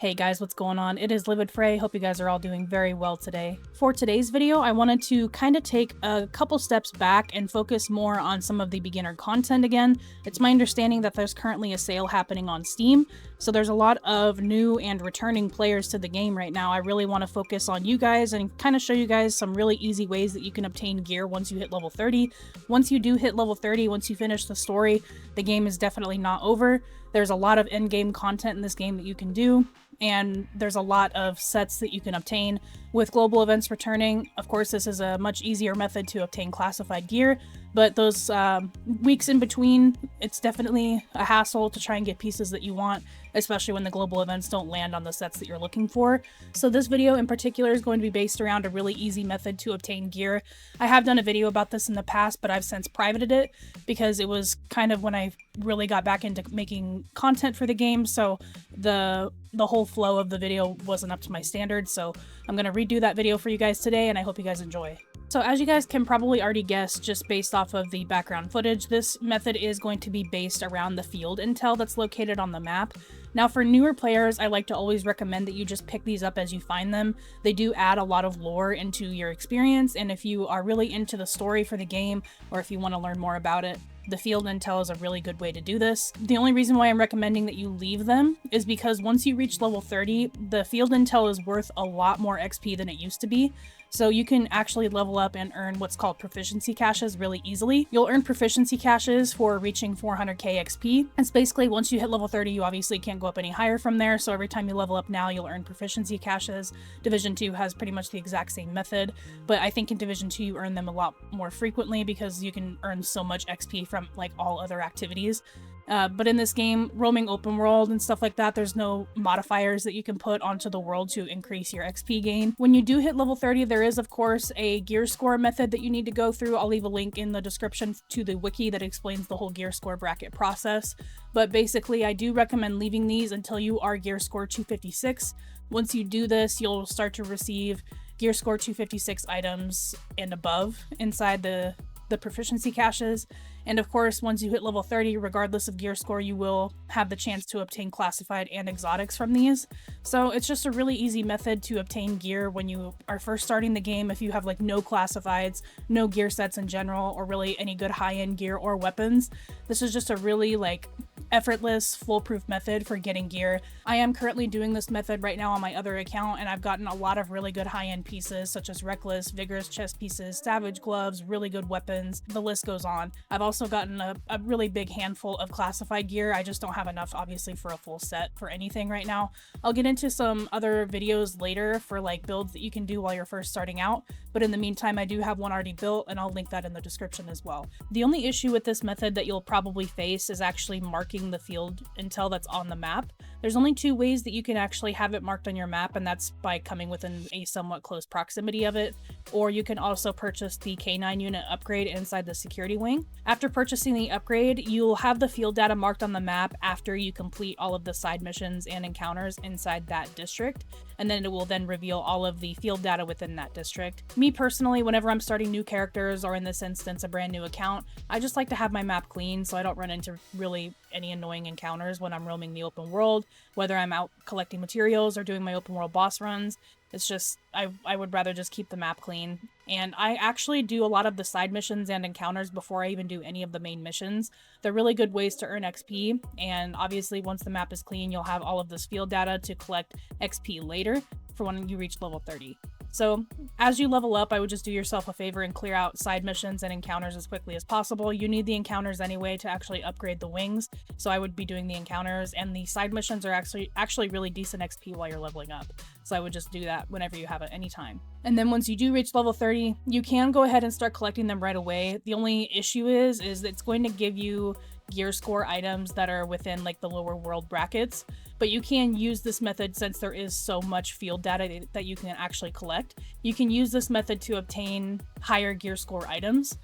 Hey guys, what's going on? It is lividfray. Hope you guys are all doing very well today. For today's video, I wanted to kind of take a couple steps back and focus more on some of the beginner content again. It's my understanding that there's currently a sale happening on Steam, so there's a lot of new and returning players to the game right now. I really want to focus on you guys and kind of show you guys some really easy ways that you can obtain gear once you hit level 30. Once you do hit level 30, once you finish the story, the game is definitely not over. There's a lot of endgame content in this game that you can do, and there's a lot of sets that you can obtain. With global events returning, of course, this is a much easier method to obtain classified gear, but those weeks in between, it's definitely a hassle to try and get pieces that you want, especially when the global events don't land on the sets that you're looking for. So this video in particular is going to be based around a really easy method to obtain gear. I have done a video about this in the past, but I've since privated it because it was kind of when I really got back into making content for the game, so the whole flow of the video wasn't up to my standards. So I'm going to redo that video for you guys today, and I hope you guys enjoy. So as you guys can probably already guess, just based off of the background footage, this method is going to be based around the field intel that's located on the map. Now for newer players, I like to always recommend that you just pick these up as you find them. They do add a lot of lore into your experience, and if you are really into the story for the game, or if you want to learn more about it, the field intel is a really good way to do this. The only reason why I'm recommending that you leave them is because once you reach level 30, the field intel is worth a lot more XP than it used to be. So you can actually level up and earn what's called proficiency caches really easily. You'll earn proficiency caches for reaching 400k XP. It's basically once you hit level 30, you obviously can't go up any higher from there. So every time you level up now, you'll earn proficiency caches. Division 2 has pretty much the exact same method, but I think in Division 2 you earn them a lot more frequently because you can earn so much XP from like all other activities. But in this game, roaming open world and stuff like that, there's no modifiers that you can put onto the world to increase your XP gain. When you do hit level 30, there is of course a gear score method that you need to go through. I'll leave a link in the description to the wiki that explains the whole gear score bracket process. But basically, I do recommend leaving these until you are gear score 256. Once you do this, you'll start to receive gear score 256 items and above inside the proficiency caches. And of course, once you hit level 30, regardless of gear score, you will have the chance to obtain classified and exotics from these. So it's just a really easy method to obtain gear when you are first starting the game. If you have like no classifieds, no gear sets in general, or really any good high-end gear or weapons, this is just a really like effortless, foolproof method for getting gear. I am currently doing this method right now on my other account, and I've gotten a lot of really good high-end pieces such as Reckless, Vigorous chest pieces, Savage gloves, really good weapons, the list goes on. I've also gotten a really big handful of classified gear. I just don't have enough obviously for a full set for anything right now. I'll get into some other videos later for like builds that you can do while you're first starting out, but in the meantime I do have one already built and I'll link that in the description as well. The only issue with this method that you'll probably face is actually marking the field intel that's on the map. There's only two ways that you can actually have it marked on your map, and that's by coming within a somewhat close proximity of it, or you can also purchase the K9 unit upgrade inside the security wing. After purchasing the upgrade, you'll have the field data marked on the map after you complete all of the side missions and encounters inside that district, and then it will then reveal all of the field data within that district. Me personally, whenever I'm starting new characters, or in this instance a brand new account, I just like to have my map clean so I don't run into really any annoying encounters when I'm roaming the open world, whether I'm out collecting materials or doing my open world boss runs. It's just, I would rather just keep the map clean. And I actually do a lot of the side missions and encounters before I even do any of the main missions. They're really good ways to earn XP, and obviously once the map is clean, you'll have all of this field data to collect XP later for when you reach level 30. So as you level up, I would just do yourself a favor and clear out side missions and encounters as quickly as possible. You need the encounters anyway to actually upgrade the wings, so I would be doing the encounters, and the side missions are actually really decent XP while you're leveling up. So I would just do that whenever you have it, anytime. And then once you do reach level 30, you can go ahead and start collecting them right away. The only issue is it's going to give you gear score items that are within like the lower world brackets, but you can use this method since there is so much field data that you can actually collect. You can use this method to obtain higher gear score items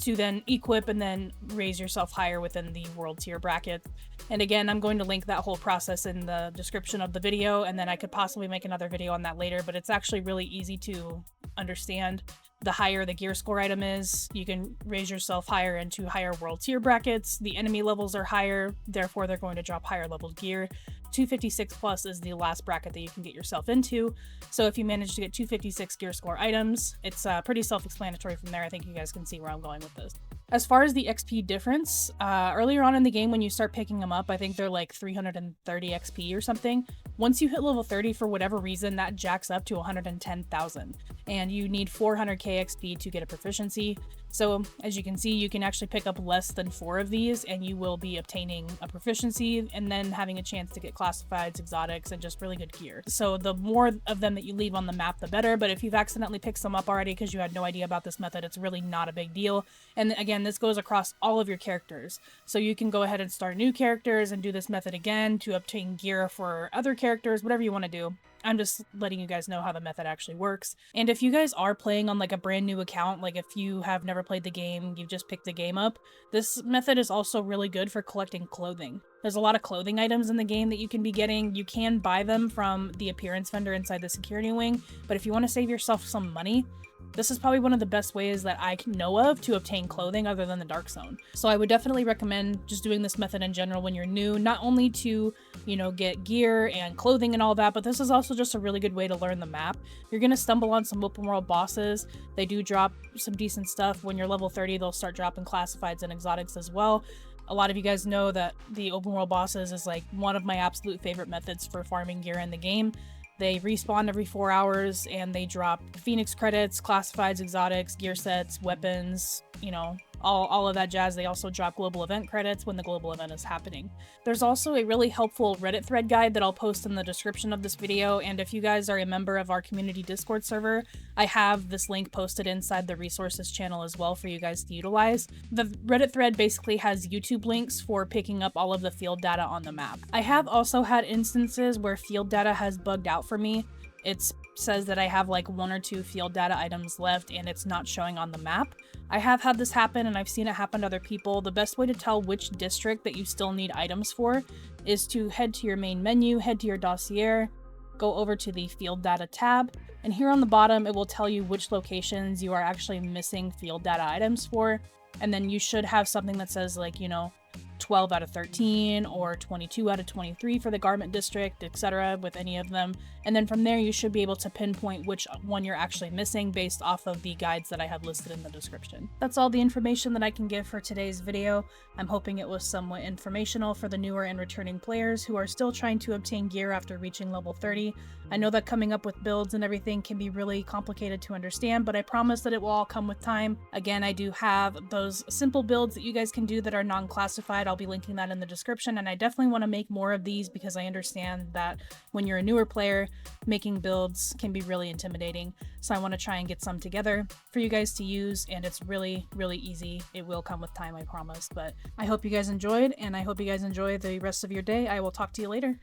to then equip and then raise yourself higher within the world tier bracket. And again, I'm going to link that whole process in the description of the video, and then I could possibly make another video on that later, but it's actually really easy to understand. The higher the gear score item is, you can raise yourself higher into higher world tier brackets. The enemy levels are higher, therefore they're going to drop higher leveled gear. 256 plus is the last bracket that you can get yourself into. So if you manage to get 256 gear score items, it's pretty self-explanatory from there. I think you guys can see where I'm going with this. As far as the XP difference, earlier on in the game when you start picking them up, I think they're like 330 XP or something. Once you hit level 30, for whatever reason, that jacks up to 110,000. And you need 400k XP to get a proficiency. So as you can see, you can actually pick up less than 4 of these and you will be obtaining a proficiency and then having a chance to get classifieds, exotics, and just really good gear. So the more of them that you leave on the map, the better. But if you've accidentally picked some up already because you had no idea about this method, it's really not a big deal. And again, this goes across all of your characters. So you can go ahead and start new characters and do this method again to obtain gear for other characters, whatever you want to do. I'm just letting you guys know how the method actually works. And if you guys are playing on like a brand new account, like if you have never played the game, you've just picked the game up, this method is also really good for collecting clothing. There's a lot of clothing items in the game that you can be getting. You can buy them from the appearance vendor inside the security wing, but if you want to save yourself some money, this is probably one of the best ways that I know of to obtain clothing other than the Dark Zone. So I would definitely recommend just doing this method in general when you're new, not only to, you know, get gear and clothing and all that, but this is also just a really good way to learn the map. You're going to stumble on some open world bosses. They do drop some decent stuff. When you're level 30, they'll start dropping classifieds and exotics as well. A lot of you guys know that the open world bosses is like one of my absolute favorite methods for farming gear in the game. They respawn every 4 hours and they drop Phoenix credits, classifieds, exotics, gear sets, weapons, you know, all of that jazz. They also drop global event credits when the global event is happening. There's also a really helpful Reddit thread guide that I'll post in the description of this video, and if you guys are a member of our community Discord server, I have this link posted inside the resources channel as well for you guys to utilize. The Reddit thread basically has YouTube links for picking up all of the field data on the map. I have also had instances where field data has bugged out for me. It says that I have like 1 or 2 field data items left and it's not showing on the map. I have had this happen and I've seen it happen to other people. The best way to tell which district that you still need items for is to head to your main menu, head to your dossier, go over to the field data tab, and here on the bottom it will tell you which locations you are actually missing field data items for, and then you should have something that says like, you know, 12 out of 13 or 22 out of 23 for the garment district, etc. with any of them. And then from there you should be able to pinpoint which one you're actually missing based off of the guides that I have listed in the description. That's all the information that I can give for today's video. I'm hoping it was somewhat informational for the newer and returning players who are still trying to obtain gear after reaching level 30. I know that coming up with builds and everything can be really complicated to understand, but I promise that it will all come with time. Again, I do have those simple builds that you guys can do that are non-classified. I'll be linking that in the description, and I definitely want to make more of these because I understand that when you're a newer player, making builds can be really intimidating. So I want to try and get some together for you guys to use, and it's really, really easy. It will come with time, I promise. But I hope you guys enjoyed, and I hope you guys enjoy the rest of your day. I will talk to you later.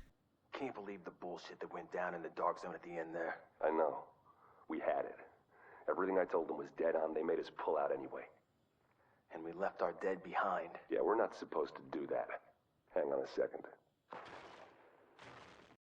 Can't believe the bullshit that went down in the Dark Zone at the end there. I know. We had it. Everything I told them was dead on. They made us pull out anyway. And we left our dead behind. Yeah, we're not supposed to do that. Hang on a second.